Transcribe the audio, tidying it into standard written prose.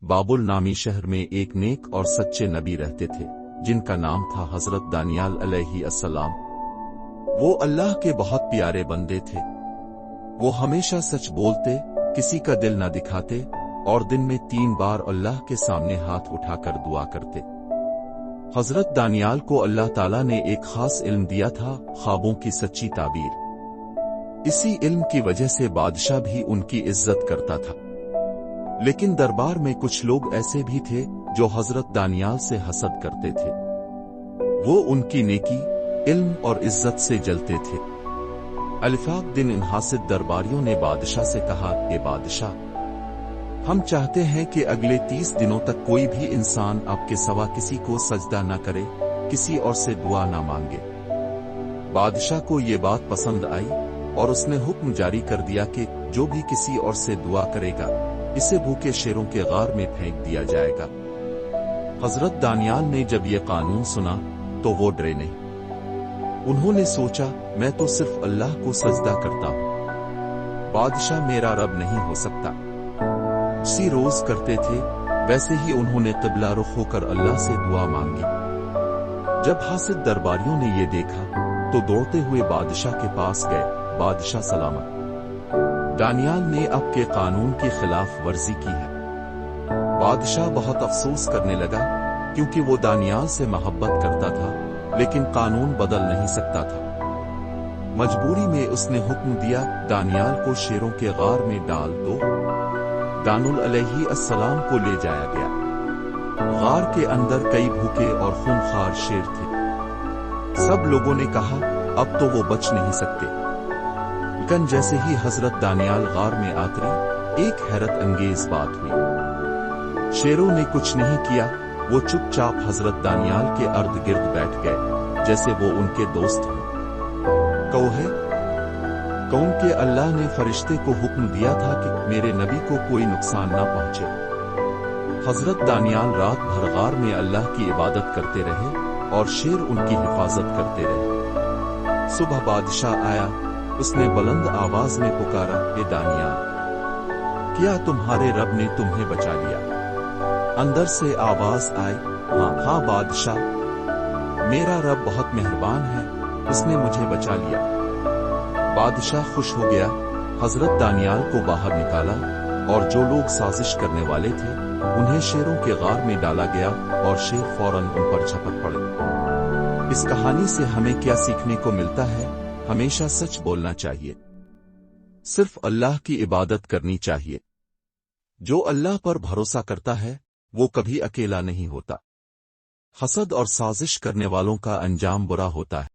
بابل نامی شہر میں ایک نیک اور سچے نبی رہتے تھے جن کا نام تھا حضرت دانیال علیہ السلام۔ وہ اللہ کے بہت پیارے بندے تھے۔ وہ ہمیشہ سچ بولتے، کسی کا دل نہ دکھاتے اور دن میں 3 بار اللہ کے سامنے ہاتھ اٹھا کر دعا کرتے۔ حضرت دانیال کو اللہ تعالیٰ نے ایک خاص علم دیا تھا، خوابوں کی سچی تعبیر۔ اسی علم کی وجہ سے بادشاہ بھی ان کی عزت کرتا تھا۔ لیکن دربار میں کچھ لوگ ایسے بھی تھے جو حضرت دانیال سے حسد کرتے تھے۔ وہ ان کی نیکی، علم اور عزت سے جلتے تھے۔ الفاق دن ان حاسد درباریوں نے بادشاہ سے کہا، اے بادشاہ، ہم چاہتے ہیں کہ اگلے 30 دنوں تک کوئی بھی انسان آپ کے سوا کسی کو سجدہ نہ کرے، کسی اور سے دعا نہ مانگے۔ بادشاہ کو یہ بات پسند آئی اور اس نے حکم جاری کر دیا کہ جو بھی کسی اور سے دعا کرے گا اسے بھوکے شیروں کے غار میں پھینک دیا جائے گا۔ حضرت دانیال نے جب یہ قانون سنا تو وہ ڈرے نہیں۔ انہوں نے سوچا، میں تو صرف اللہ کو سجدہ کرتا ہوں، بادشاہ میرا رب نہیں ہو سکتا۔ اسی روز کرتے تھے ویسے ہی انہوں نے قبلہ رخ ہو کر اللہ سے دعا مانگی۔ جب حاسد درباریوں نے یہ دیکھا تو دوڑتے ہوئے بادشاہ کے پاس گئے، بادشاہ سلامت، دانیال نے آپ کے قانون کی خلاف ورزی کی ہے۔ بادشاہ بہت افسوس کرنے لگا کیونکہ وہ دانیال سے محبت کرتا تھا لیکن قانون بدل نہیں سکتا تھا۔ مجبوری میں اس نے حکم دیا، دانیال کو شیروں کے غار میں ڈال دو۔ دانیال علیہ السلام کو لے جایا گیا۔ غار کے اندر کئی بھوکے اور خونخوار شیر تھے۔ سب لوگوں نے کہا، اب تو وہ بچ نہیں سکتے۔ لیکن جیسے ہی حضرت دانیال غار میں اترے، ایک حیرت انگیز بات ہوئی۔ شیروں نے کچھ نہیں کیا، وہ چپ چاپ حضرت دانیال کے ارد گرد بیٹھ گئے جیسے وہ ان کے دوست ہوں۔ کون کہ اللہ نے فرشتے کو حکم دیا تھا کہ میرے نبی کو کوئی نقصان نہ پہنچے۔ حضرت دانیال رات بھر غار میں اللہ کی عبادت کرتے رہے اور شیر ان کی حفاظت کرتے رہے۔ صبح بادشاہ آیا، اس نے بلند آواز میں پکارا، اے دانیال، کیا تمہارے رب نے تمہیں بچا لیا؟ اندر سے آواز آئی، ہاں بادشاہ، میرا رب بہت مہربان ہے، اس نے مجھے بچا لیا۔ بادشاہ خوش ہو گیا، حضرت دانیال کو باہر نکالا اور جو لوگ سازش کرنے والے تھے انہیں شیروں کے غار میں ڈالا گیا اور شیر فوراً ان پر جھپٹ پڑے۔ اس کہانی سے ہمیں کیا سیکھنے کو ملتا ہے؟ ہمیشہ سچ بولنا چاہیے، صرف اللہ کی عبادت کرنی چاہیے۔ جو اللہ پر بھروسہ کرتا ہے وہ کبھی اکیلا نہیں ہوتا۔ حسد اور سازش کرنے والوں کا انجام برا ہوتا ہے۔